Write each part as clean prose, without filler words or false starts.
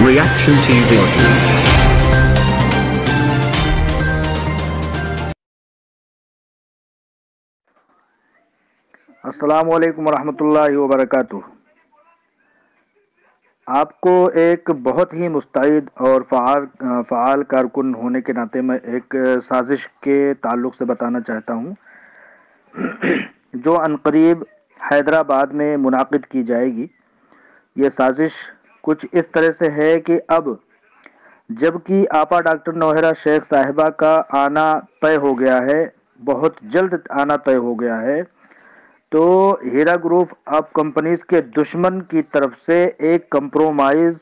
Reaction TV audio. अस्सलाम वालेकुम रहमतुल्लाहि व बरकातुहू। आपको एक बहुत ही मुस्तैद और फ़आल कारकुन होने के नाते मैं एक साजिश के ताल्लुक़ से बताना चाहता हूँ जो अनक़रीब हैदराबाद में मुनाक़िद की जाएगी। ये साजिश कुछ इस तरह से है कि अब जबकि आपा डॉक्टर नौहरा शेख साहिबा का आना तय हो गया है, बहुत जल्द आना तय हो गया है, तो हीरा ग्रुप अब कंपनीज के दुश्मन की तरफ से एक कंप्रोमाइज़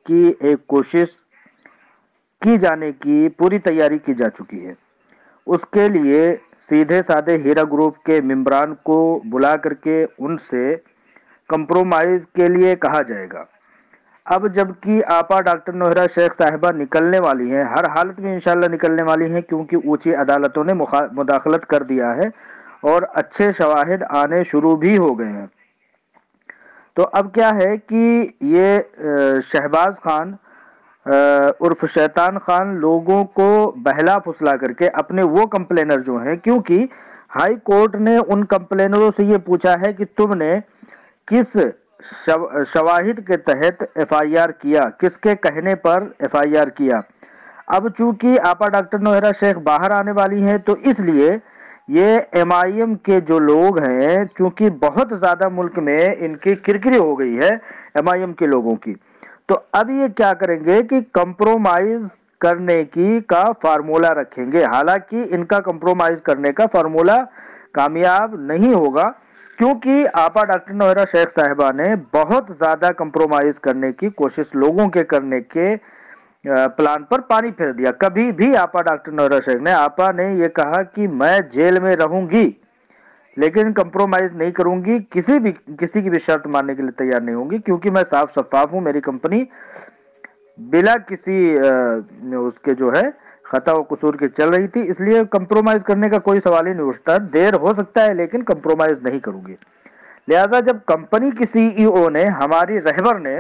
की एक कोशिश की जाने की पूरी तैयारी की जा चुकी है। उसके लिए सीधे साधे हीरा ग्रुप के मेंबरान को बुला करके उनसे कंप्रोमाइज़ के लिए कहा जाएगा। अब जबकि आपा डॉक्टर नौहरा शेख साहिबा निकलने वाली हैं, हर हालत में इंशाल्लाह निकलने वाली हैं, क्योंकि ऊंची अदालतों ने मुदाखलत कर दिया है और अच्छे शवाहिद आने शुरू भी हो गए हैं। तो अब क्या है कि ये शहबाज खान उर्फ शैतान खान लोगों को बहला फुसला करके अपने वो कंप्लेनर जो हैं, क्योंकि हाई कोर्ट ने उन कंप्लेनरों से ये पूछा है कि तुमने किस शवाहिद के तहत एफआईआर किया, किसके कहने पर एफआईआर किया। अब चूंकि आपा डॉक्टर नौहरा शेख बाहर आने वाली हैं, तो इसलिए ये एमआईएम के जो लोग हैं, चूंकि बहुत ज़्यादा मुल्क में इनकी किरकिरी हो गई है एमआईएम के लोगों की, तो अब ये क्या करेंगे कि कंप्रोमाइज़ करने की का फार्मूला रखेंगे। हालांकि इनका कंप्रोमाइज़ करने का फार्मूला कामयाब नहीं होगा, क्योंकि आपा डॉक्टर नौहरा शेख साहिबा ने बहुत ज़्यादा कंप्रोमाइज़ करने की कोशिश लोगों के करने के प्लान पर पानी फेर दिया। कभी भी आपा डॉक्टर नौहरा शेख ने ये कहा कि मैं जेल में रहूंगी लेकिन कंप्रोमाइज़ नहीं करूंगी, किसी की भी शर्त मानने के लिए तैयार नहीं होंगी, क्योंकि मैं साफ शफाफ हूं, मेरी कंपनी बिला किसी उसके जो है खता व कसूर के चल रही थी, इसलिए कंप्रोमाइज़ करने का कोई सवाल ही नहीं उठता। देर हो सकता है लेकिन कंप्रोमाइज़ नहीं करूंगी। लिहाजा जब कंपनी की सीईओ ने, हमारी रहबर ने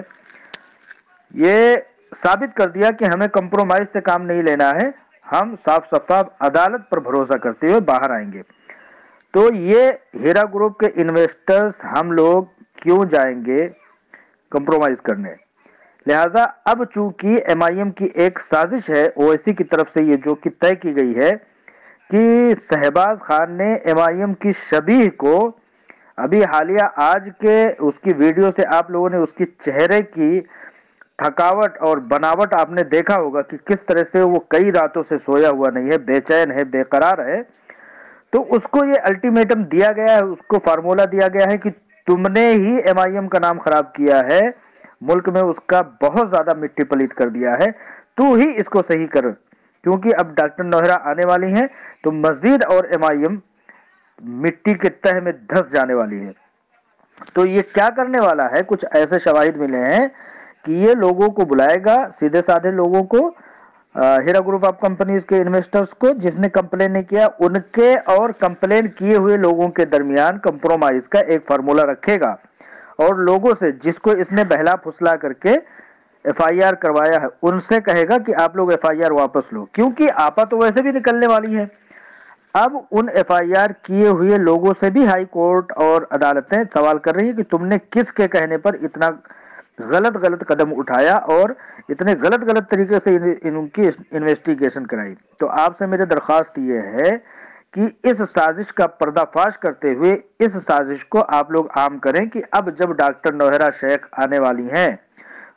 ये साबित कर दिया कि हमें कंप्रोमाइज़ से काम नहीं लेना है, हम साफ शफाफ अदालत पर भरोसा करते हुए बाहर आएंगे, तो ये हीरा ग्रुप के इन्वेस्टर्स हम लोग क्यों जाएंगे कंप्रोमाइज़ करने। लिहाजा अब चूंकि एमआईएम की एक साजिश है ओवैसी की तरफ से, ये जो कि तय की गई है कि शहबाज खान ने एमआईएम की शबीह को, अभी हालिया आज के उसकी वीडियो से आप लोगों ने उसकी चेहरे की थकावट और बनावट आपने देखा होगा कि किस तरह से वो कई रातों से सोया हुआ नहीं है, बेचैन है, बेकरार है। तो उसको ये अल्टीमेटम दिया गया है, उसको फार्मूला दिया गया है कि तुमने ही एमआईएम का नाम खराब किया है, मुल्क में उसका बहुत ज्यादा मिट्टी पलीत कर दिया है, तू ही इसको सही कर, क्योंकि अब डॉक्टर नौहरा आने वाली हैं तो मस्जिद और एमआईएम मिट्टी के तह में धंस जाने वाली है। तो ये क्या करने वाला है, कुछ ऐसे शवाहिद मिले हैं कि ये लोगों को बुलाएगा, सीधे साधे लोगों को, हीरा ग्रुप ऑफ कंपनीज के इन्वेस्टर्स को, जिसने कंप्लेन नहीं किया, उनके और कंप्लेन किए हुए लोगों के दरमियान कंप्रोमाइज का एक फार्मूला रखेगा, और लोगों से जिसको इसने बहला फुसला करके एफआईआर करवाया है उनसे कहेगा कि आप लोग एफआईआर वापस लो, क्योंकि आपा तो वैसे भी निकलने वाली है। अब उन एफआईआर किए हुए लोगों से भी हाई कोर्ट और अदालतें सवाल कर रही है कि तुमने किसके कहने पर इतना गलत कदम उठाया और इतने गलत तरीके से इनकी इन्वेस्टिगेशन कराई। तो आपसे मेरी दरख्वास्त ये है कि इस साजिश का पर्दाफाश करते हुए इस साजिश को आप लोग आम करें कि अब जब डॉक्टर नौहरा शेख आने वाली हैं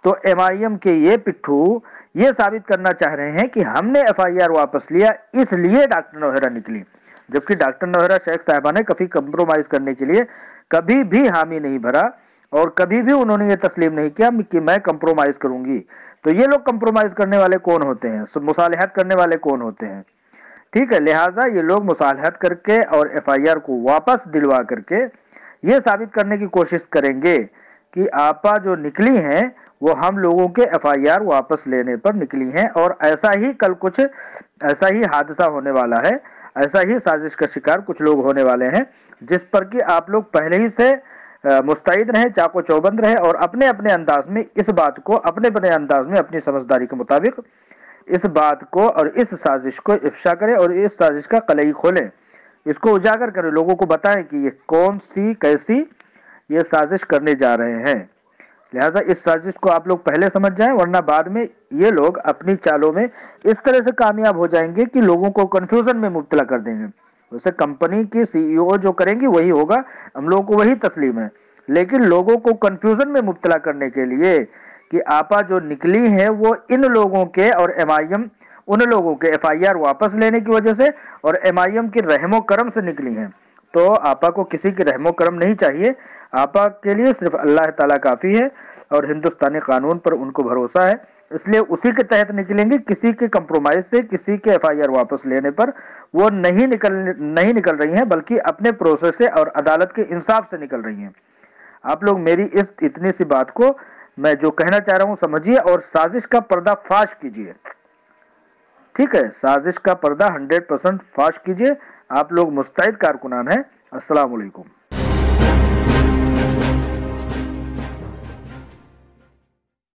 तो एमआईएम के ये पिट्ठू ये साबित करना चाह रहे हैं कि हमने एफआईआर वापस लिया, इसलिए डॉक्टर नौहरा निकली, जबकि डॉक्टर नौहरा शेख साहिबा ने कभी कंप्रोमाइज करने के लिए कभी भी हामी नहीं भरा और कभी भी उन्होंने ये तस्लीम नहीं किया कि मैं कंप्रोमाइज करूंगी। तो ये लोग कंप्रोमाइज करने वाले कौन होते हैं, मुसालहत करने वाले कौन होते हैं, ठीक है। लिहाजा ये लोग मुसालहत करके और एफआईआर को वापस दिलवा करके ये साबित करने की कोशिश करेंगे कि आपा जो निकली हैं वो हम लोगों के एफआईआर वापस लेने पर निकली हैं, और ऐसा ही कल कुछ ऐसा ही हादसा होने वाला है, ऐसा ही साजिश का शिकार कुछ लोग होने वाले हैं, जिस पर कि आप लोग पहले ही से مستعد رہیں، چاق و چوبند رہیں اور اپنے اپنے انداز میں اس بات کو اپنی سمجھداری کے مطابق اس بات کو اور اس سازش کو افشا کریں اور اس سازش کا قلعی کھولیں، اس کو اجاگر کریں، لوگوں کو بتائیں کہ یہ کون سی کیسی یہ سازش کرنے جا رہے ہیں۔ لہٰذا اس سازش کو آپ لوگ پہلے سمجھ جائیں، ورنہ بعد میں یہ لوگ اپنی چالوں میں اس طرح سے کامیاب ہو جائیں گے کہ لوگوں کو کنفیوژن میں مبتلا کر دیں گے۔ ویسے کمپنی کی سی ای او جو کریں گی وہی ہوگا، ہم لوگوں کو وہی تسلیم ہے، لیکن لوگوں کو کنفیوژن میں مبتلا کرنے کے لیے کہ آپا جو نکلی ہے وہ ان لوگوں کے اور ایم آئی ایم ان لوگوں کے ایف آئی آر واپس لینے کی وجہ سے اور ایم آئی ایم کی رحم و کرم سے نکلی ہیں، تو آپا کو کسی کی رحم و کرم نہیں چاہیے، آپا کے لیے صرف اللہ تعالیٰ کافی ہے اور ہندوستانی قانون پر ان کو بھروسہ ہے، اس لیے اسی کے تحت نکلیں گے، کسی کے کمپرومائز سے، کسی کے ایف آئی آر واپس لینے پر وہ نہیں نکل رہی ہیں، بلکہ اپنے پروسیس سے اور عدالت کے انصاف سے نکل رہی ہیں۔ آپ لوگ میری اس اتنی سی بات کو میں جو کہنا چاہ رہا ہوں سمجھیے اور سازش کا پردہ فاش کیجیے، ٹھیک ہے؟ سازش کا پردہ 100% فاش کیجیے۔ آپ لوگ مستعد کارکنان ہیں۔ السلام علیکم۔